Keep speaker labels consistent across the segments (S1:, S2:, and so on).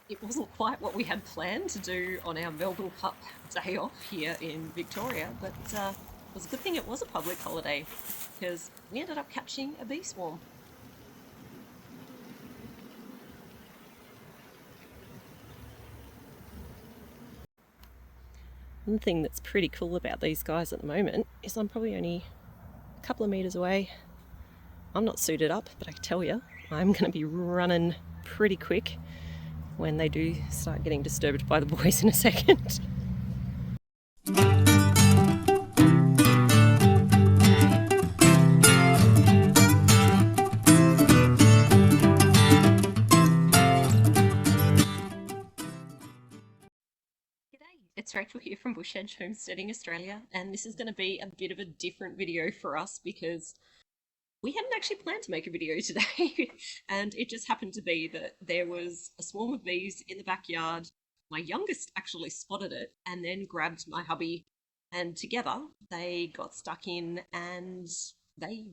S1: it wasn't quite what we had planned to do on our Melville Pup day off here in Victoria, but it was a good thing it was a public holiday because we ended up catching a bee swarm. One thing that's pretty cool about these guys at the moment is I'm probably only a couple of metres away. I'm not suited up, but I can tell you, I'm going to be running pretty quick when they do start getting disturbed by the boys in a second. It's Rachel here from Bush Edge Homesteading Australia, and this is going to be a bit of a different video for us because we hadn't actually planned to make a video today, and it just happened to be that there was a swarm of bees in the backyard. My youngest actually spotted it and then grabbed my hubby, and together they got stuck in and they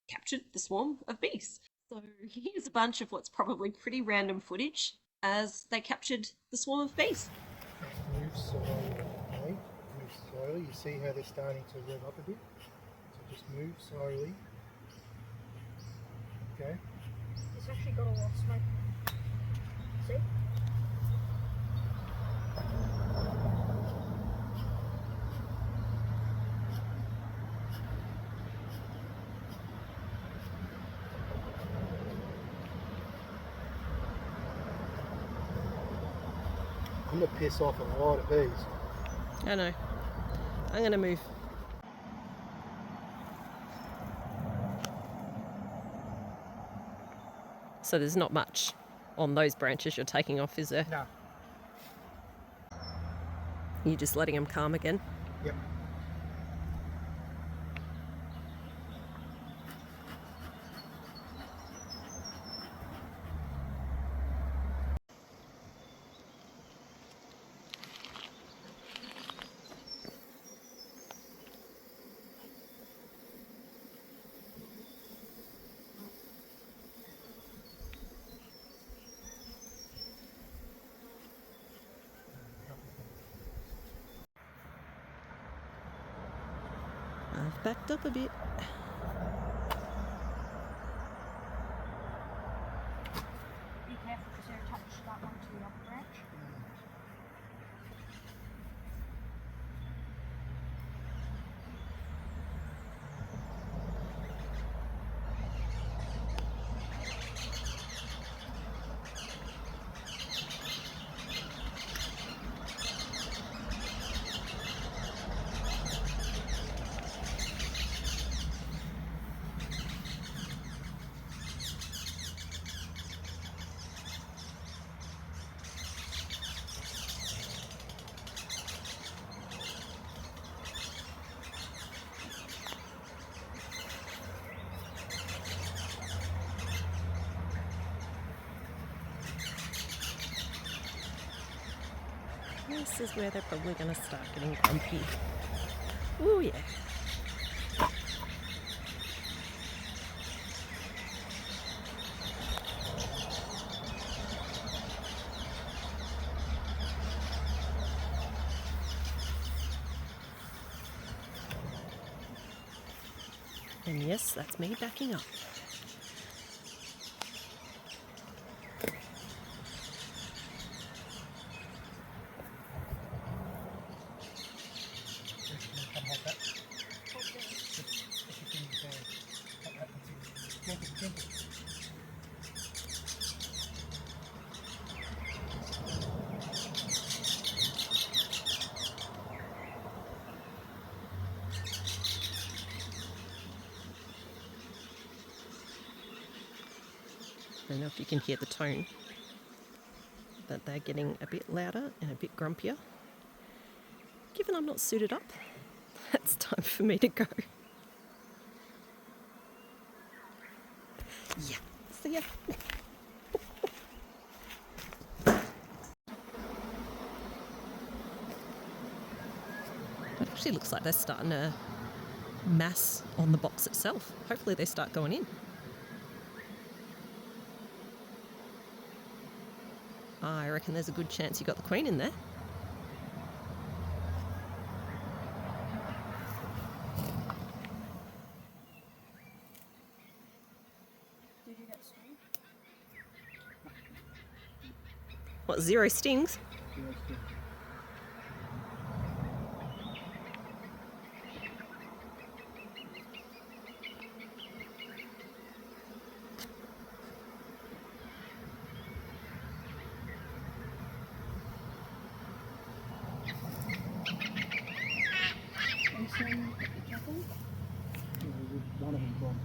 S1: captured the swarm of bees. So here's a bunch of what's probably pretty random footage as they captured the swarm of bees.
S2: Move slowly, okay? Move slowly. You see how they're starting to rev up a bit? So just move slowly. Okay?
S3: It's actually got a lot of smoke. See?
S2: I'm going to piss off a lot of bees.
S1: I know. I'm going to move. So there's not much on those branches you're taking off, is there?
S2: No.
S1: You're just letting them calm again?
S2: Yep.
S1: I've backed up a bit.
S3: Be careful because they'll touch that one to the other branch.
S1: This is where they're probably going to start getting grumpy. Ooh, yeah. And yes, that's me backing up. I don't know if you can hear the tone, but they're getting a bit louder and a bit grumpier. Given I'm not suited up, it's time for me to go. Yeah, see ya. It actually looks like they're starting to mass on the box itself. Hopefully they start going in. I reckon there's a good chance you got the queen in there.
S3: Did you get stung?
S1: What, 0 stings?
S2: One of them gone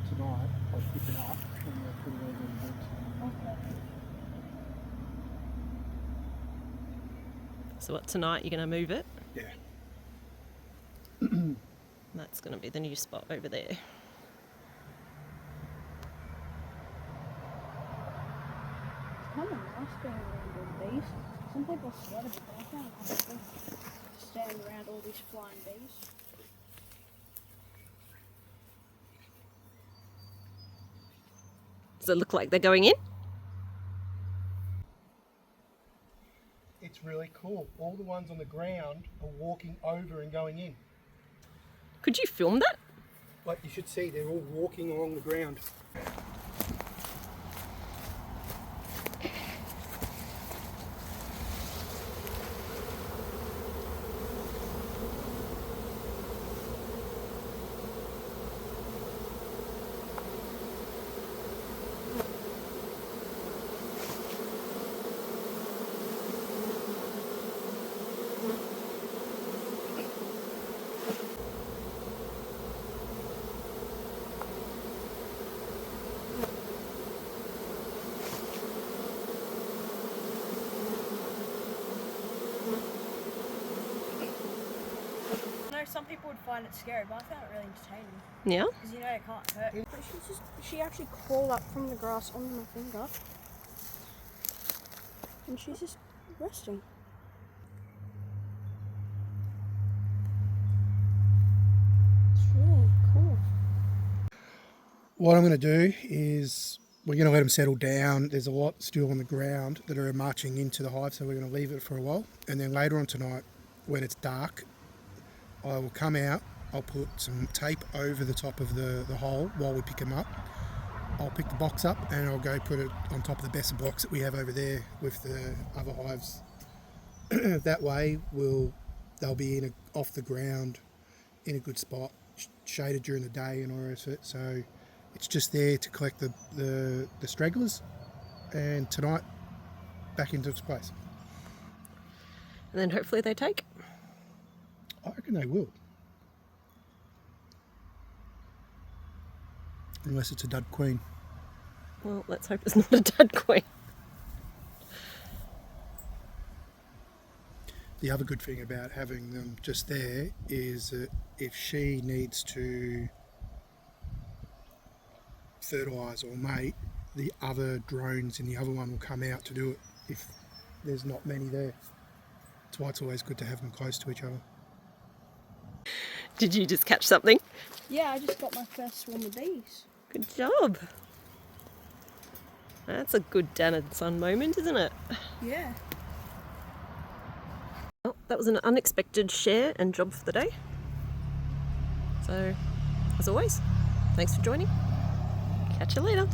S2: tonight. I'll pick it up and we'll put it over in the box.
S3: Okay.
S1: So what, tonight you're going to move it?
S2: Yeah.
S1: That's going to be the new spot over there.
S3: It's kind of nice being around all bees. Some people are scared of it, but I found it kind of cool to stand around all these flying bees.
S1: Does it look like they're going in?
S2: It's really cool. All the ones on the ground are walking over and going in.
S1: Could you film that?
S2: Like you should see, they're all walking along the ground.
S3: I know some people would find it scary, but I found it really entertaining.
S1: Yeah.
S3: Because you know it can't hurt. But she actually crawled up from the grass onto my finger. And she's just resting. It's really cool.
S2: What I'm going to do is we're going to let them settle down. There's a lot still on the ground that are marching into the hive, so we're going to leave it for a while. And then later on tonight, when it's dark, I will come out, I'll put some tape over the top of the hole while we pick them up. I'll pick the box up and I'll go put it on top of the Besser box that we have over there with the other hives. That way they'll be off the ground in a good spot, shaded during the day and all the rest of it. So it's just there to collect the stragglers, and tonight back into its place.
S1: And then hopefully they take.
S2: I reckon they will. Unless it's a dud queen.
S1: Well, let's hope it's not a dud queen.
S2: The other good thing about having them just there is that if she needs to fertilise or mate, the other drones in the other one will come out to do it if there's not many there. That's why it's always good to have them close to each other.
S1: Did you just catch something?
S3: Yeah, I just got my first swarm of bees.
S1: Good job. That's a good Dan and Son moment, isn't it?
S3: Yeah.
S1: Well, that was an unexpected share and job for the day. So, as always, thanks for joining. Catch you later.